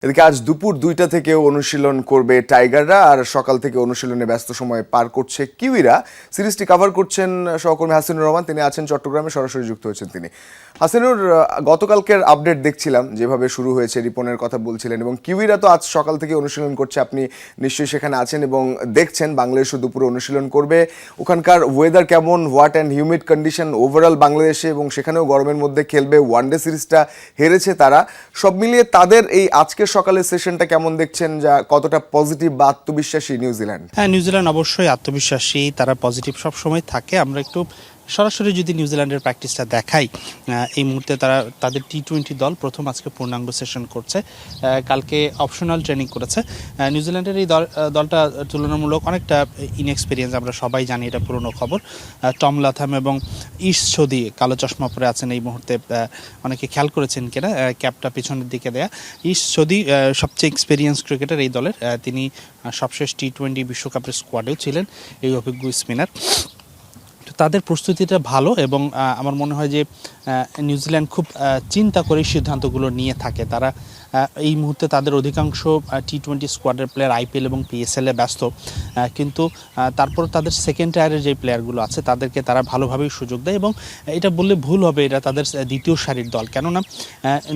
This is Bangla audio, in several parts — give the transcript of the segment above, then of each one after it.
এদিকে আজ দুপুর 2টা থেকে অনুশীলন করবে টাইগাররা, আর সকাল থেকে অনুশীলনে ব্যস্ত সময় পার করছে কিউইরা। সিরিজটি কভার করছেন সহকর্মী হাসিনুর রহমান, তিনি আছেন চট্টগ্রামে, সরাসরি যুক্ত হয়েছেন তিনি। হাসিনুর, গতকালকের আপডেট দেখছিলাম, যেভাবে শুরু হয়েছে রিপনের কথা বলছিলেন, এবং কিউইরা তো আজ সকাল থেকে অনুশীলন করছে, আপনি নিশ্চয়ই সেখানে আছেন এবং দেখছেন বাংলাদেশও দুপুরে অনুশীলন করবে। ওখানকার ওয়েদার কেমন, what and humid condition overall বাংলাদেশে, এবং সেখানেও গরমের মধ্যে খেলবে, ওয়ানডে সিরিজটা হেরেছে তারা, সব মিলিয়ে তাদের এই আজকের সকালের সেশনটা কেমন দেখছেন, যা কতটা পজিটিভ বা আত্মবিশ্বাসী নিউজিল্যান্ড? হ্যাঁ, নিউজিল্যান্ড অবশ্যই আত্মবিশ্বাসী, তারা পজিটিভ সব সময় থাকে। আমরা একটু সরাসরি যদি নিউজিল্যান্ডের প্র্যাকটিসটা দেখাই, এই মুহূর্তে তাদের টি-20 দল প্রথম আজকে পূর্ণাঙ্গ সেশন করছে, কালকে অপশনাল ট্রেনিং করেছে। নিউজিল্যান্ডের এই দলটা তুলনামূলক অনেকটা ইনএক্সপিরিয়েন্স, আমরা সবাই জানি, এটা পুরনো খবর। টম লাথাম এবং ইশ সদি কালো চশমা পরে আছেন এই মুহূর্তে, অনেকে খেয়াল করেছেন কিনা, ক্যাপটা পেছনের দিকে দেয়া। ইশ সদি সবচেয়ে এক্সপিরিয়েন্স ক্রিকেটার এই দলের, তিনি সবশেষ টি-20 বিশ্বকাপের স্কোয়াডেও ছিলেন, এই অভিজ্ঞ স্পিনার। তাদের প্রস্তুতিটা ভালো, এবং আমার মনে হয় যে নিউজিল্যান্ড খুব চিন্তা করে সিদ্ধান্তগুলো নিয়ে থাকে। তারা এই মুহূর্তে তাদের অধিকাংশ টি-20 স্কোয়াডের প্লেয়ার আইপিএল এবং পিএসএলে ব্যস্ত, কিন্তু তারপর তাদের সেকেন্ড টায়ারের যে প্লেয়ারগুলো আছে তাদেরকে তারা ভালোভাবেই সুযোগ দেয়, এবং এটা বললে ভুল হবে, এটা তাদের দ্বিতীয় সারির দল। কেননা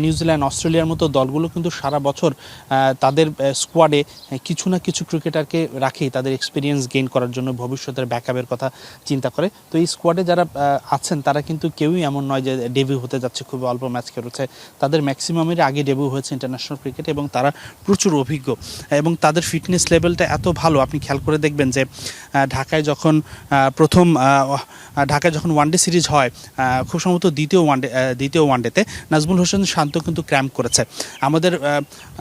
নিউজিল্যান্ড, অস্ট্রেলিয়ার মতো দলগুলো কিন্তু সারা বছর তাদের স্কোয়াডে কিছু না কিছু ক্রিকেটারকে রাখেই তাদের এক্সপিরিয়েন্স গেইন করার জন্য, ভবিষ্যতের ব্যাকআপের কথা চিন্তা করে। তো এই স্কোয়াডে যারা আছেন তারা কিন্তু কেউই এমন নয় যে ডেবিউ হতে যাচ্ছে, খুব অল্প ম্যাচ খেলেছে। তাদের ম্যাক্সিমামের আগে ডেবিউ হয়েছে ইন্টারন্যাশনাল ক্রিকেটে, এবং তারা প্রচুর অভিজ্ঞ, এবং তাদের ফিটনেস লেভেলটা এত ভালো। আপনি খেয়াল করে দেখবেন যে ঢাকায় যখন ওয়ানডে সিরিজ হয়, খুব সম্ভবত দ্বিতীয় ওয়ানডেতে নাজমুল হোসেন শান্ত কিন্তু ক্র্যাম্প করেছে।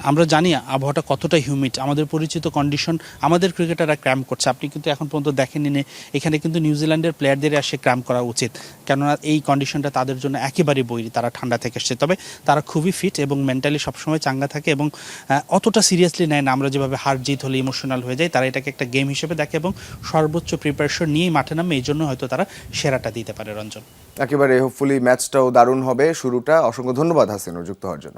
আমরা জানি আবহাওয়াটা কতটা হিউমিড, আমাদের পরিচিত কন্ডিশন, আমাদের ক্রিকেটাররা ক্র্যাম্প করছে। আপনি কিন্তু এখন পর্যন্ত দেখেননি, এখানে কিন্তু নিউজিল্যান্ডের প্লেয়ারদের আসে ক্র্যাম্প করা উচিত, কেননা এই কন্ডিশনটা তাদের জন্য একেবারেই বৈরী। তারা ঠান্ডা থেকে এসছে, তবে তারা খুবই ফিট এবং মেন্টালি সবসময় চাঙ্গা থাকে, এবং অতটা সিরিয়াসলি নেয় না। আমরা যেভাবে হার জিত হলে ইমোশনাল হয়ে যায়, তারা এটাকে একটা গেম হিসেবে দেখে এবং সর্বোচ্চ প্রিপারেশন নিয়েই মাঠে নামে। এই জন্য হয়তো তারা সেরাটা দিতে পারে। রঞ্জন, একেবারে হোপফুলি ম্যাচটাও দারুণ হবে শুরুটা। অসংখ্য ধন্যবাদ হাসিনুর যুক্ত হওয়ার জন্য।